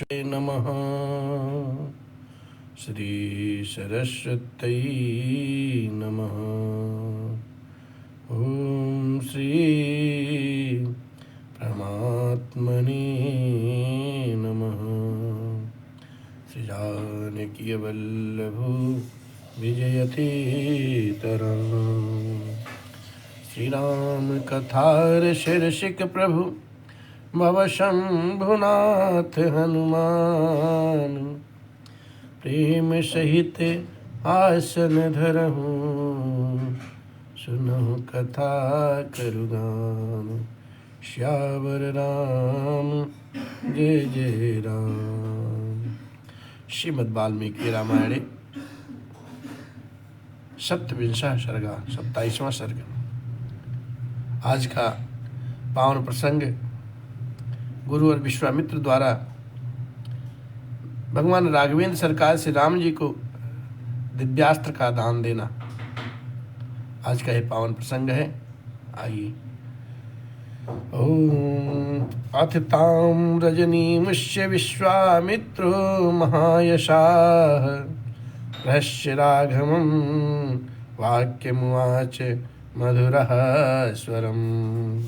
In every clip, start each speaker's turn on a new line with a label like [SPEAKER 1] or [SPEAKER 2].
[SPEAKER 1] नमः। श्री सरस्वत्यै नमः। ओम श्री परमात्मने नमः। श्री जानकी वल्लभो विजयतीतरम्। श्री राम कथार शीर्षिक प्रभु भव शंभुनाथ हनुमान। प्रेम सहित आसन धरहु सुनहु कथा करुगान। श्यावर राम जय जय राम। श्रीमद् वाल्मीकि रामायणे सप्तविंशः सर्ग 27वां सर्ग। आज का पावन प्रसंग गुरु और विश्वामित्र द्वारा भगवान राघवेंद्र सरकार से राम जी को दिव्यास्त्र का दान देना, आज का यह पावन प्रसंग है। आइए। ओम अथ ताम रजनीमुष्य विश्वामित्रो महायशाः रहस्य राघवं वाक्यमुवाच मधुरः स्वरम्।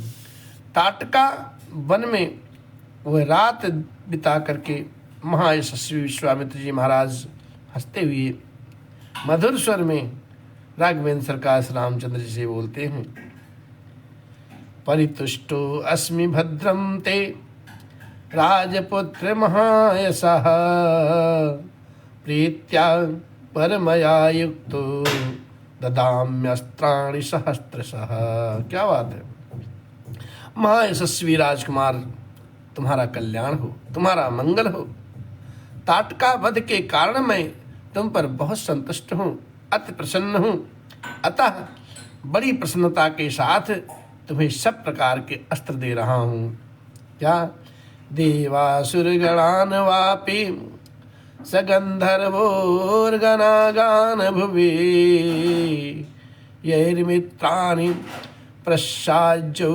[SPEAKER 1] ताटका वन में वह रात बिता करके महायशस्वी विश्वामित्र जी महाराज हंसते हुए मधुर स्वर में राघवेंद्र सरकार श्री रामचंद्र जी से बोलते हैं। परितुष्टो अस्मि भद्रम ते राजपुत्र महायशः प्रीत्या परमया युक्तो ददाम्यस्त्राणि सहस्त्रशः। क्या बात है। महायशस्वी राजकुमार, तुम्हारा कल्याण हो, तुम्हारा मंगल हो। ताटका वध के कारण मैं तुम पर बहुत संतुष्ट हूँ, अति प्रसन्न हूँ। अतः बड़ी प्रसन्नता के साथ तुम्हें सब प्रकार के अस्त्र दे रहा हूँ। क्या देवासुरगणान वापि सगंधर्वोर्गणागान भुवि यैर्मित्राणि प्रसाज्यौ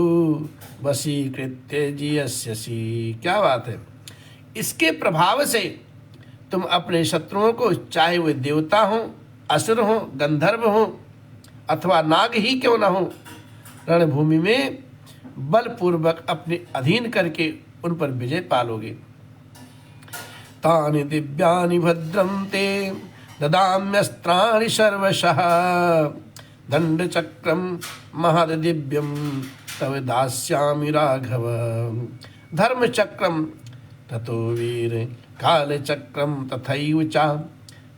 [SPEAKER 1] वशीकृत्य जियस्यसि। क्या बात है। इसके प्रभाव से तुम अपने शत्रुओं को, चाहे वे देवता हों, असुर हों, गंधर्व हों अथवा नाग ही क्यों न हो, रणभूमि में बलपूर्वक अपने अधीन करके उन पर विजय पालोगे। तानि दिव्यानि भद्रं ते ददाम्यस्त्राणि सर्वशः दंडचक्रम महद्दिव्यम तव दास्यामि राघव। धर्मचक्रम ततो वीर कालचक्रम तथैव च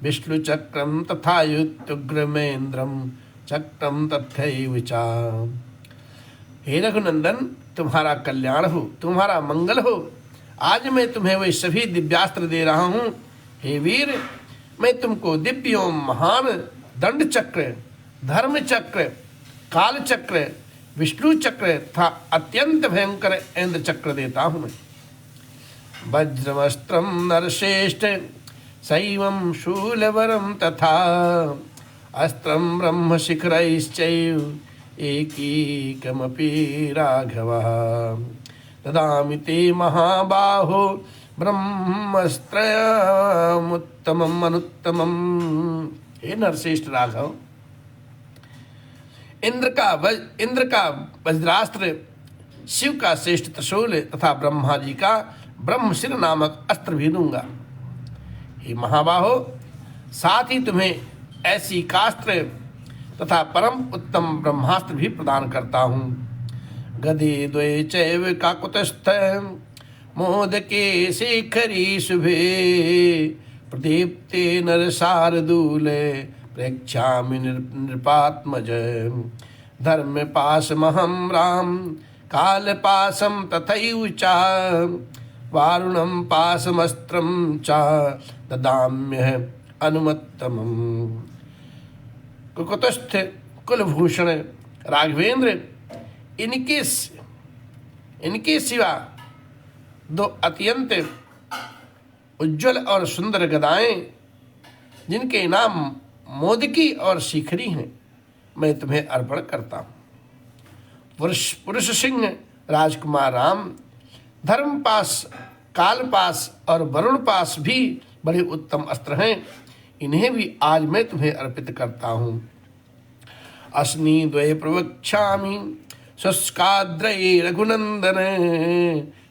[SPEAKER 1] विष्णुचक्रम तथा युत्युग्रमेन्द्रम चक्रम तथैव च। हे रघुनंदन, तुम्हारा कल्याण हो, तुम्हारा मंगल हो। आज मैं तुम्हें वही सभी दिव्यास्त्र दे रहा हूँ। हे वीर, मैं तुमको दिव्य एवं महान दंड चक्र, धर्म चक्र, काल चक्र, विष्णु चक्र तथा अत्यंत भयंकर इंद्र चक्र देता हूँ मैं। वज्रमस्त्रम नरश्रेष्ठ शैवं शूलवरम तथा अस्त्रम ब्रह्म शिखरैश्चैव एकैकमपि राघवः ददामि ते महाबाहो ब्रह्मस्त्रमुत्तमम् अनुत्तमम्। हे नरश्रेष्ठ राघव, इंद्र का वज्रास्त्र, शिव का श्रेष्ठ त्रिशूल तथा ब्रह्मा जी का ब्रह्मशिर नामक अस्त्र भी दूंगा। हे महाबाहो, साथ ही तुम्हें ऐसी कास्त्र तथा परम उत्तम ब्रह्मास्त्र भी प्रदान करता हूँ। गदे द्वये चैव काकुतस्थ मोदके शेखरी शुभे प्रदीप्ते नरसारदूले प्रेक्षामि नृपात्मज। धर्म पाशमहं राम काल पाशम तथैव च वारुणं पाशमस्त्रं च ददाम्यह अनुमत्तमम्। कुकुतस्थ कुलभूषण राघवेंद्र, इनके सिवा दो अत्यंत उज्ज्वल और सुंदर गदाएं, जिनके नाम मोदकी और शिखरी हैं, मैं तुम्हें अर्पण करता हूँ। पुरुष सिंह राजकुमार राम, धर्मपाश कालपास और वरुण पास भी बड़े उत्तम अस्त्र हैं, इन्हें भी आज मैं तुम्हें अर्पित करता हूँ। अस्नि द्वये प्रवक्ष्यामि शुष्काद्रये रघुनंदन,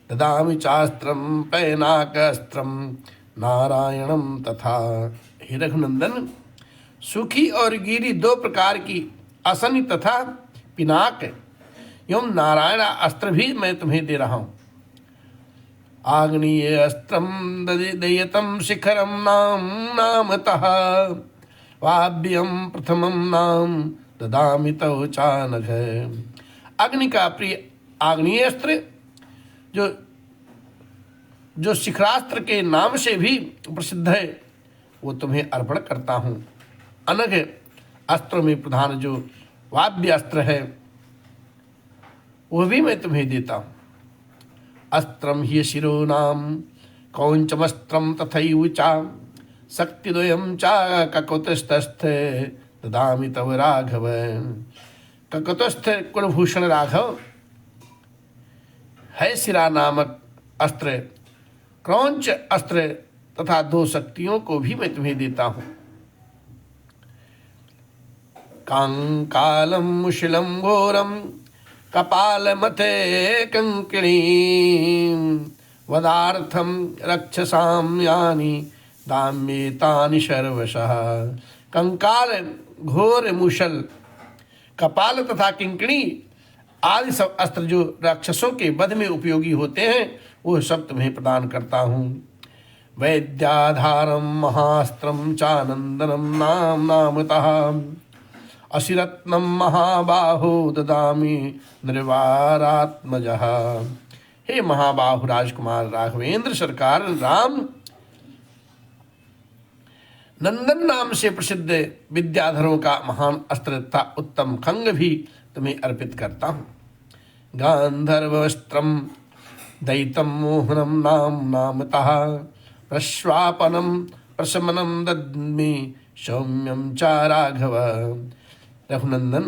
[SPEAKER 1] ददामि चास्त्रम पैनाकस्त्रम नारायणम तथा। हे रघुनंदन, सुखी और गिरी दो प्रकार की असनि तथा पिनाक एवं नारायण अस्त्र भी मैं तुम्हें दे रहा हूँ। आग्नेय अस्त्रम दयतम शिखरम नाम नामतः, वाभ्यम प्रथमम नाम ददामि तव चानघ। अग्नि का प्रिय आग्नेय अस्त्र जो शिखरास्त्र के नाम से भी प्रसिद्ध है, वो तुम्हें अर्पण करता हूँ। अनघ अस्त्रों में प्रधान जो वाव्य अस्त्र है, वह भी मैं तुम्हें देता हूँ। अस्त्रम हि शिरो नाम कौंचमस्त्रम तथैव चा, शक्तिद्वयं चा ककुतस्थस्थे ददामि तव राघव। ककुतस्थ कुलभूषण राघव है शिरा नामक अस्त्र, क्रौंच अस्त्र तथा दो शक्तियों को भी मैं तुम्हें देता हूँ। कांकालम मुशिलम घोरम कपालमथे कंकिणी, वदार्थम रक्षसाम यानि दाम्येतानि सर्वशः। कंकाल, घोर, मुशल, कपाल तथा किंकणी आदि सब अस्त्र जो राक्षसों के वध में उपयोगी होते हैं, वो सब तुम्हें प्रदान करता हूँ। वैद्याधारम महास्त्रम चानंदनम नाम नामतः, असिरत्नम महाबाहो ददामि निर्वारात्मजः। हे महाबाहु राजकुमार राघवेंद्र सरकार राम, नंदन नाम से प्रसिद्ध विद्याधरों का महान अस्त्र तथा उत्तम खंग भी तुम्हें अर्पित करता हूँ। गांधर्वस्त्रम दैतम मोहनम नाम नामतः, प्रश्वापनम प्रशमनम दद्मि सौम्यम च राघव। रघुनंदन,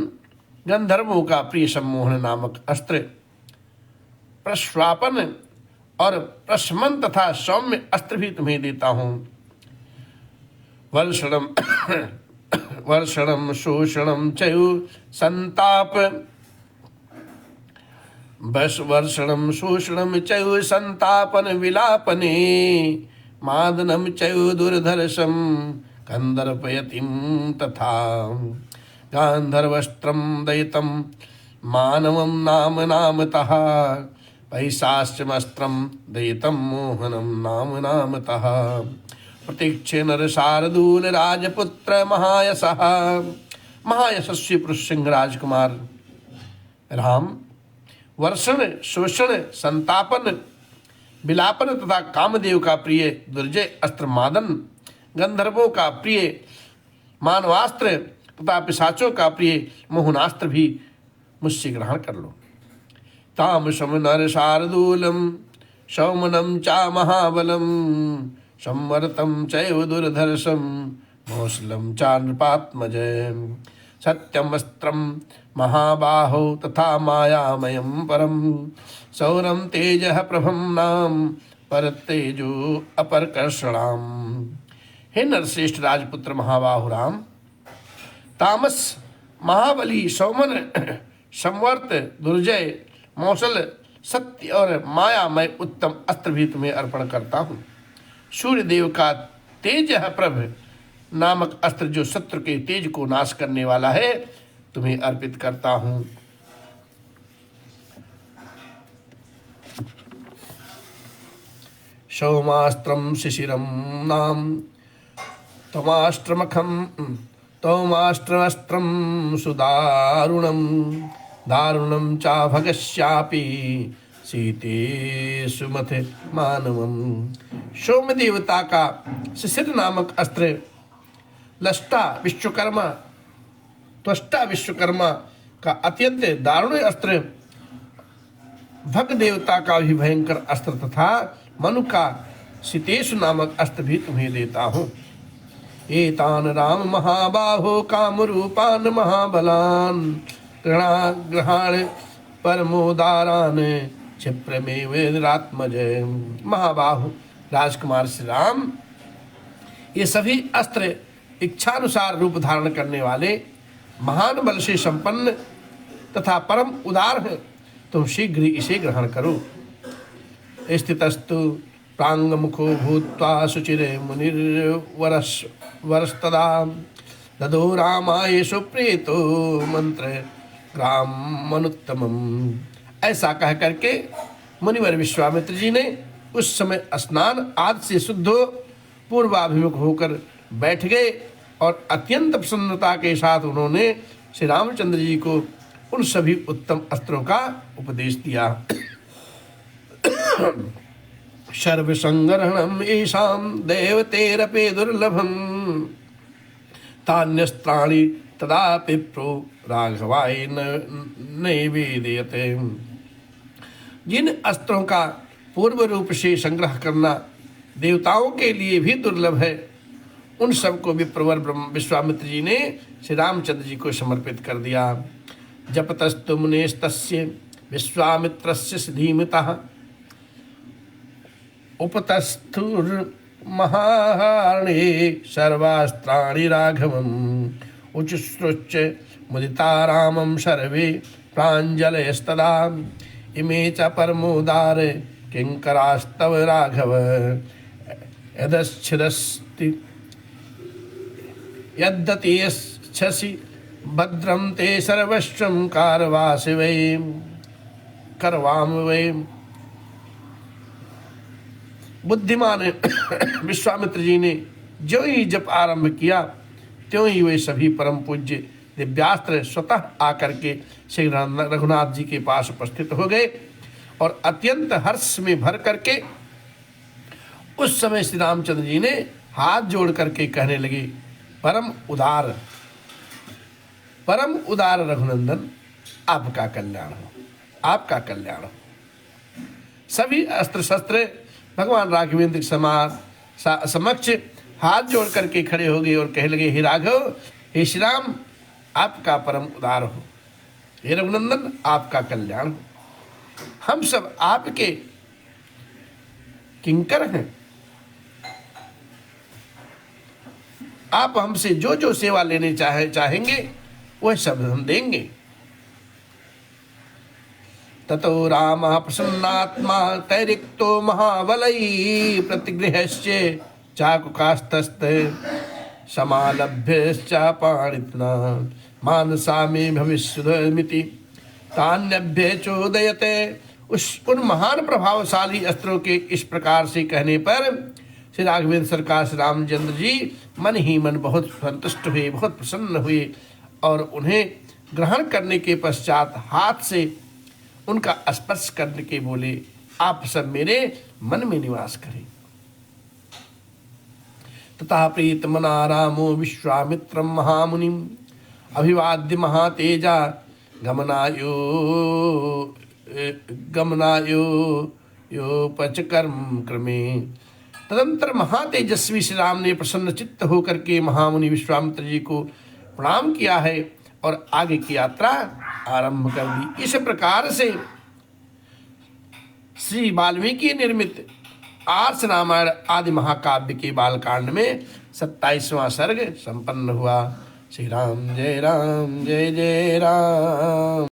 [SPEAKER 1] गंधर्वों का प्रिय सम्मोहन नामक अस्त्र, प्रश्वापन और प्रशमन तथा सौम्य अस्त्र भी तुम्हें देता हूँ। वर्षणम वर्षणम शोषणम चयु संताप, बस वर्षणम शोषणम चयु संतापन विलापने, मादनम चयु दुर्धर्षम कंदर्पयतिम तथा। गांधर्वस्त्रम दयितम मानवम नाम नामतः, पैशास्त्रमस्त्रम दयितम मोहनम नाम नामतः। प्रतीक्षे नर शार्दूल राजपुत्र महायशः, महायशस्वी पुरुष सिंह राजकुमार राम, वर्षण, शोषण, संतापन, विलापन तथा कामदेव का प्रिय दुर्जय अस्त्र मादन, गंधर्वों का प्रिय मानवास्त्र तथा पिशाचों का प्रिय मोहनास्त्र भी मुझसे ग्रहण कर लो। तामसम नर शार्दूलम सौमनम चा महाबलम, संवरतम चैव दुर्धर्षम मौसलम चा नृपात्मज। सत्यमस्त्रम महाबाहो तथा मायामयम परम, सौरम तेजः प्रभम नाम परतेजो अपरकर्षणाम। हे नरश्रेष्ठ राजपुत्र महाबाहु राम, तामस, महाबली, सौमन, संवर्त, दुर्जय, मौसल, सत्य और मायामय उत्तम अस्त्र भी तुम्हें अर्पण करता हूँ। सूर्य देव का तेज प्रभ नामक अस्त्र जो शत्रु के तेज को नाश करने वाला है, तुम्हें अर्पित करता हूँ। सौमास्त्रम शिशिरम नाम तमाष्ट्रमखम, तौमाष्ट्रमस्त्रम सुदारुणम, दारुणम चा भगस्यापि सीते सुमथ मानवम। सोम देवता का शिशिर नामक अस्त्र, लष्टा विश्वकर्मा, त्वष्टा विश्वकर्मा का अत्यंत दारुण अस्त्र, भग देवता का भी भयंकर अस्त्र तथा मनु का सितेशु नामक अस्त्र भी तुम्हें देता हूँ। एतान राम महाबाहो कामरूपान महाबलान, ग्रहाण परमोदारान क्षिप्रमेव वेदरात्मज। महाबाहु राजकुमार श्री राम, ये सभी अस्त्र इच्छानुसार रूप धारण करने वाले महान बल से संपन्न तथा परम उदार है, तुम शीघ्र ही इसे ग्रहण करो। स्थितस्तु प्रांगमुखो भूत्वा शुचिरे मुनिर्वरस्तदा ददो रामाय सुप्रीतो मंत्र ग्रामनुत्तमम्। ऐसा कह करके मुनिवर विश्वामित्र जी ने उस समय स्नान आदि से शुद्ध हो पूर्वाभिमुख होकर बैठ गए और अत्यंत प्रसन्नता के साथ उन्होंने श्री रामचंद्र जी को उन सभी उत्तम अस्त्रों का उपदेश दिया। सर्वसंग्रहणम ईशाम देवतेरपि दुर्लभम तान्यस्त्राणि तदा पिप्रो राघवाय नैवेदयते। जिन अस्त्रों का पूर्व रूप से संग्रह करना देवताओं के लिए भी दुर्लभ है, उन सबको विप्रवर विश्वामित्र जी ने श्री रामचंद्र जी को समर्पित कर दिया। जपतस्तु मुनेस्तस्य विश्वामित्रस्य धीमतः उपतस्थुर्महारणे सर्वास्त्राणि राघवम् उचुश्रुच्च मुदिता रामं सर्वे प्राञ्जलयस्तदा इमे च परमोदार किंकरास्तव राघव यदच्छिदस्ति यद्दति यच्छसि भद्रं ते सर्वस्वं कारवासि वै करवाम वै। बुद्धिमान विश्वामित्र जी ने जो ही जप आरंभ किया त्यों ही वे सभी परम पूज्य दिव्यास्त्र स्वतः आकर के श्री रघुनाथ जी के पास उपस्थित हो गए और अत्यंत हर्ष में भर करके उस समय श्री रामचंद्र जी ने हाथ जोड़ करके कहने लगे, परम उदार रघुनंदन, आपका कल्याण हो, आपका कल्याण हो। सभी अस्त्र शस्त्र भगवान राघवेंद्र समक्ष हाथ जोड़ करके खड़े हो गए और कहने लगे, हे राघव, हे श्री राम, आपका परम उदार हो, हे रघुनंदन, आपका कल्याण हो। हम सब आपके किंकर हैं, आप हमसे जो जो सेवा लेने चाहेंगे वह सब हम देंगे। ततो रामः प्रसन्नात्मा तैरिक्तो महाबलै प्रतिगृह्य चाकुकास्तस्ते समालभ्यश्चापाणितना मानसा में भविष्यमिति तान्यभ्य चोदयते। उन महान प्रभावशाली अस्त्रों के इस प्रकार से कहने पर श्री राघवेंद्र सरकार श्री रामचंद्र जी मन ही मन बहुत संतुष्ट हुए, बहुत प्रसन्न हुए और उन्हें ग्रहण करने के पश्चात हाथ से उनका स्पर्श करने के बोले, आप सब मेरे मन में निवास करें। तथा प्रीतमना रामो विश्वामित्रं महामुनिम् अभिवाद्य महातेजा गमनायोपचकर्म क्रमे। तदंतर महातेजस्वी श्री राम ने प्रसन्न चित्त होकर के महामुनि विश्वामित्र जी को प्रणाम किया है और आगे की यात्रा आरंभ कर दी। इस प्रकार से श्री वाल्मीकि निर्मित आर्ष रामायण आदि महाकाव्य के बालकांड में 27वां सर्ग संपन्न हुआ। श्री राम जय जय राम।